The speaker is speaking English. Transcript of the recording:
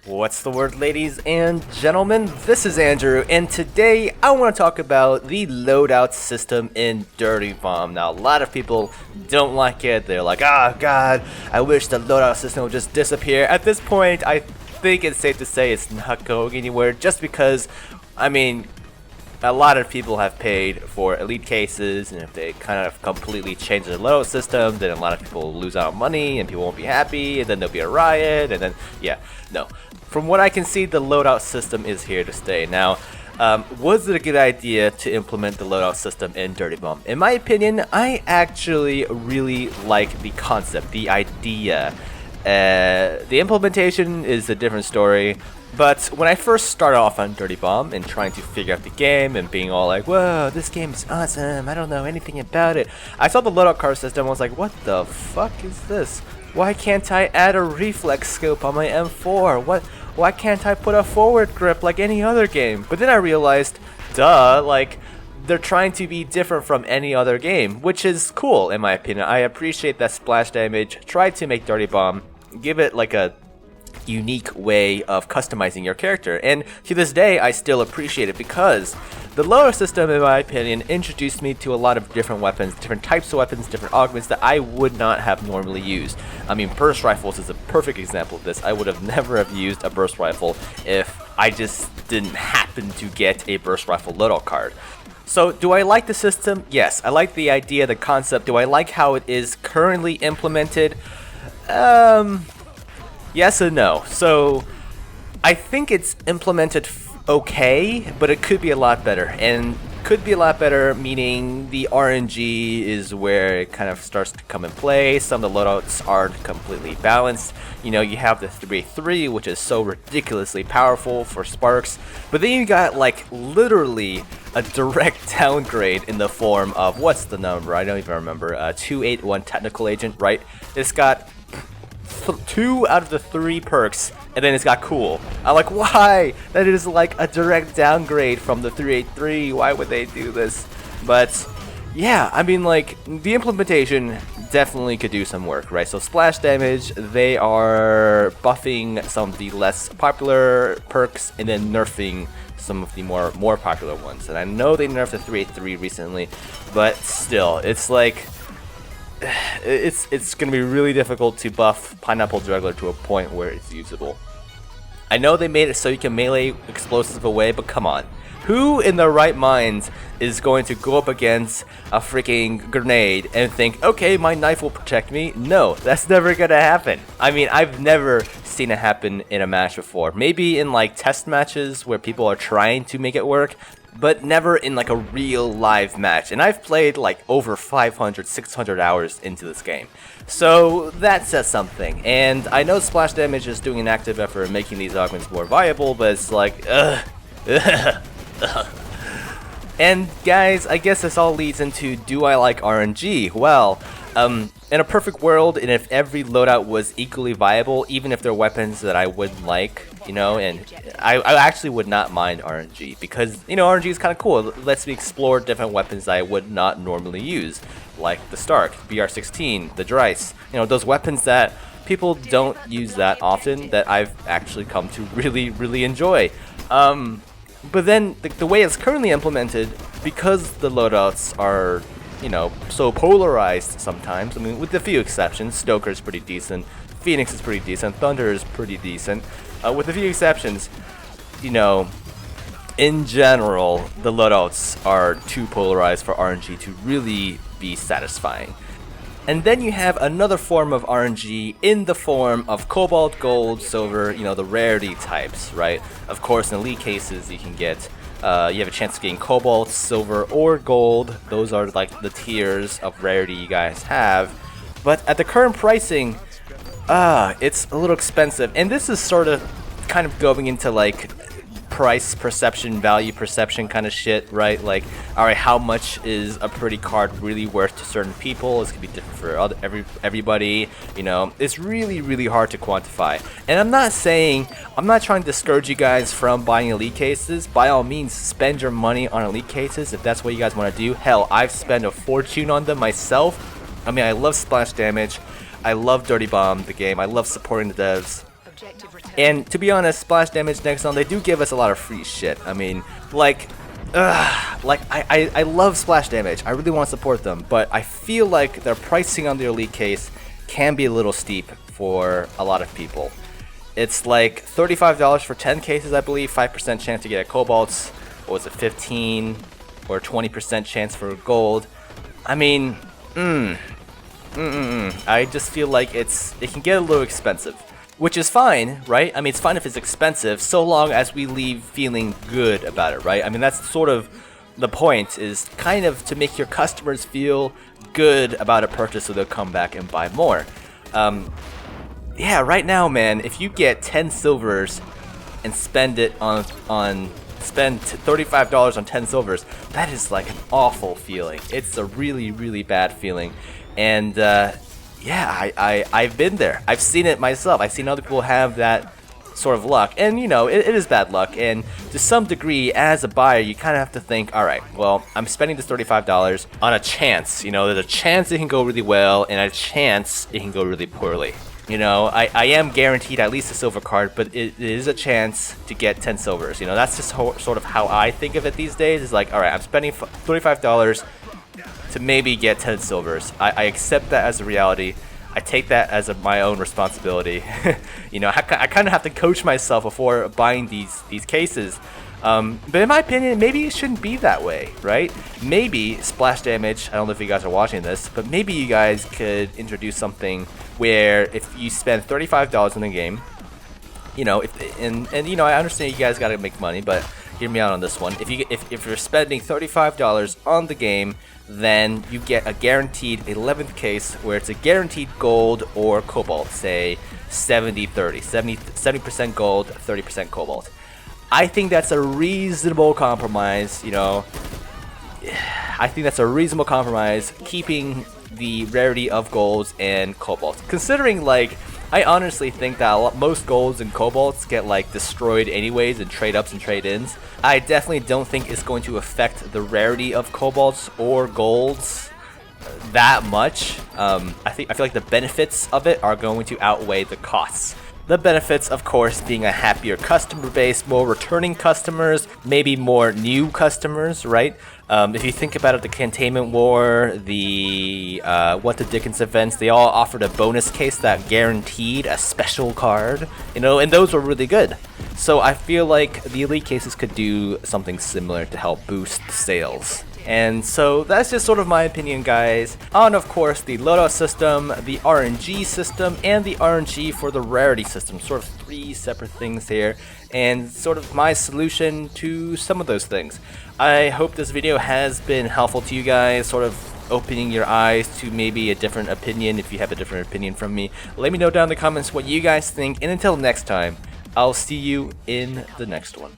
What's the word, ladies and gentlemen? This is Andrew, and today I want to talk about the loadout system in Dirty Bomb. Now, a lot of people don't like it. They're like, oh god, I wish the loadout system would just disappear. At this point, I think it's safe to say it's not going anywhere, just because, I mean, a lot of people have paid for elite cases, and if they kind of completely change the loadout system, then a lot of people lose out on money, and people won't be happy, and then there'll be a riot, and then, yeah, no. From what I can see, the loadout system is here to stay. Now, was it a good idea to implement the loadout system in Dirty Bomb? In my opinion, I actually really like the concept, the idea. The implementation is a different story. But when I first started off on Dirty Bomb and trying to figure out the game and being all like, whoa, this game is awesome, I don't know anything about it, I saw the loadout card system. I was like, what the fuck is this? Why can't I add a reflex scope on my M4? Why can't I put a forward grip like any other game? But then I realized, duh, like, they're trying to be different from any other game, which is cool in my opinion. I appreciate that Splash Damage tried to make Dirty Bomb, give it like a unique way of customizing your character, and to this day I still appreciate it because the loadout system, in my opinion, introduced me to a lot of different weapons, different types of weapons, different augments that I would not have normally used. I mean, burst rifles is a perfect example of this. I would have never have used a burst rifle if I just didn't happen to get a burst rifle loadout card. So, do I like the system? Yes, I like the idea, the concept. Do I like how it is currently implemented? Yes and no. So, I think it's implemented okay, but it could be a lot better. And could be a lot better, meaning the RNG is where it kind of starts to come in play. Some of the loadouts aren't completely balanced. You know, you have the 3-3, which is so ridiculously powerful for sparks. But then you got, like, literally a direct downgrade in the form of, what's the number? I don't even remember. 281 Technical Agent, right? It's got 2 out of the 3 perks, and then it's got cool. I'm like, why? That is like a direct downgrade from the 383. Why would they do this? But yeah, I mean, like, the implementation definitely could do some work, right? So Splash Damage, they are buffing some of the less popular perks and then nerfing some of the more popular ones. And I know they nerfed the 383 recently, but still, it's like, it's gonna be really difficult to buff Pineapple Juggler to a point where it's usable. I know they made it so you can melee explosives away, but come on. Who in their right mind is going to go up against a freaking grenade and think, okay, my knife will protect me? No, that's never gonna happen. I mean, I've never seen it happen in a match before. Maybe in like test matches where people are trying to make it work, but never in like a real live match. And I've played like over 500, 600 hours into this game. So that says something. And I know Splash Damage is doing an active effort in making these augments more viable, but it's like, And guys, I guess this all leads into, do I like RNG? Well, in a perfect world, and if every loadout was equally viable, even if they're weapons that I wouldn't like, you know, and I actually would not mind RNG, because, you know, RNG is kind of cool. It lets me explore different weapons that I would not normally use, like the Stark, BR16, the Dryce, you know, those weapons that people don't use that often that I've actually come to really enjoy. But then, the way it's currently implemented, because the loadouts are, you know, so polarized sometimes, I mean, with a few exceptions, Stoker's pretty decent, Phoenix is pretty decent, Thunder is pretty decent, with a few exceptions, you know, in general, the loadouts are too polarized for RNG to really be satisfying. And then you have another form of RNG in the form of Cobalt, Gold, Silver, you know, the rarity types, right? Of course, in elite cases, you can get, you have a chance of getting Cobalt, Silver, or Gold. Those are like the tiers of rarity you guys have. But at the current pricing, it's a little expensive. And this is sort of kind of going into like price perception, value perception kind of shit, right? Like, alright, how much is a pretty card really worth to certain people? It's gonna be different for everybody, you know? It's really hard to quantify. And I'm not trying to discourage you guys from buying elite cases. By all means, spend your money on elite cases if that's what you guys want to do. Hell, I've spent a fortune on them myself. I mean, I love Splash Damage. I love Dirty Bomb, the game. I love supporting the devs. And to be honest, Splash Damage Nexon, they do give us a lot of free shit. I mean, like I love Splash Damage. I really want to support them, but I feel like their pricing on the Elite case can be a little steep for a lot of people. It's like $35 for 10 cases, I believe, 5% chance to get a Cobalts, or was it 15 or 20% chance for gold? I mean, I just feel like it can get a little expensive, which is fine, right? I mean, it's fine if it's expensive, so long as we leave feeling good about it, right? I mean, that's sort of the point, is kind of to make your customers feel good about a purchase so they'll come back and buy more. Yeah, right now, man, if you get 10 silvers and spend it spend $35 on 10 silvers, that is like an awful feeling. It's a really, really bad feeling. And yeah, I've been there. I've seen it myself. I've seen other people have that sort of luck. And you know, it is bad luck. And to some degree, as a buyer, you kind of have to think, all right, well, I'm spending this $35 on a chance. You know, there's a chance it can go really well and a chance it can go really poorly. You know, I am guaranteed at least a silver card, but it is a chance to get 10 silvers. You know, that's just sort of how I think of it these days. It's like, all right, I'm spending $35 to maybe get 10 silvers. I accept that as a reality. I take that as my own responsibility. You know, I kind of have to coach myself before buying these cases. But in my opinion, maybe it shouldn't be that way, right? Maybe Splash Damage, I don't know if you guys are watching this, but maybe you guys could introduce something where if you spend $35 in the game, you know, and you know, I understand you guys gotta make money, but hear me out on this one. If you're spending $35 on the game, then you get a guaranteed 11th case where it's a guaranteed gold or cobalt, say 70-30, 70% gold, 30% cobalt. I think that's a reasonable compromise, you know. I think that's a reasonable compromise, keeping the rarity of golds and cobalts. Considering, like, I honestly think that most golds and cobalts get, like, destroyed anyways in trade-ups and trade-ins. I definitely don't think it's going to affect the rarity of cobalts or golds that much. I feel like the benefits of it are going to outweigh the costs. The benefits, of course, being a happier customer base, more returning customers, maybe more new customers, right? If you think about it, the Containment War, the What the Dickens events, they all offered a bonus case that guaranteed a special card, you know, and those were really good. So I feel like the Elite cases could do something similar to help boost sales. And so that's just sort of my opinion, guys, on, of course, the loadout system, the RNG system, and the RNG for the rarity system. Sort of three separate things here, and sort of my solution to some of those things. I hope this video has been helpful to you guys, sort of opening your eyes to maybe a different opinion. If you have a different opinion from me, let me know down in the comments what you guys think, and until next time, I'll see you in the next one.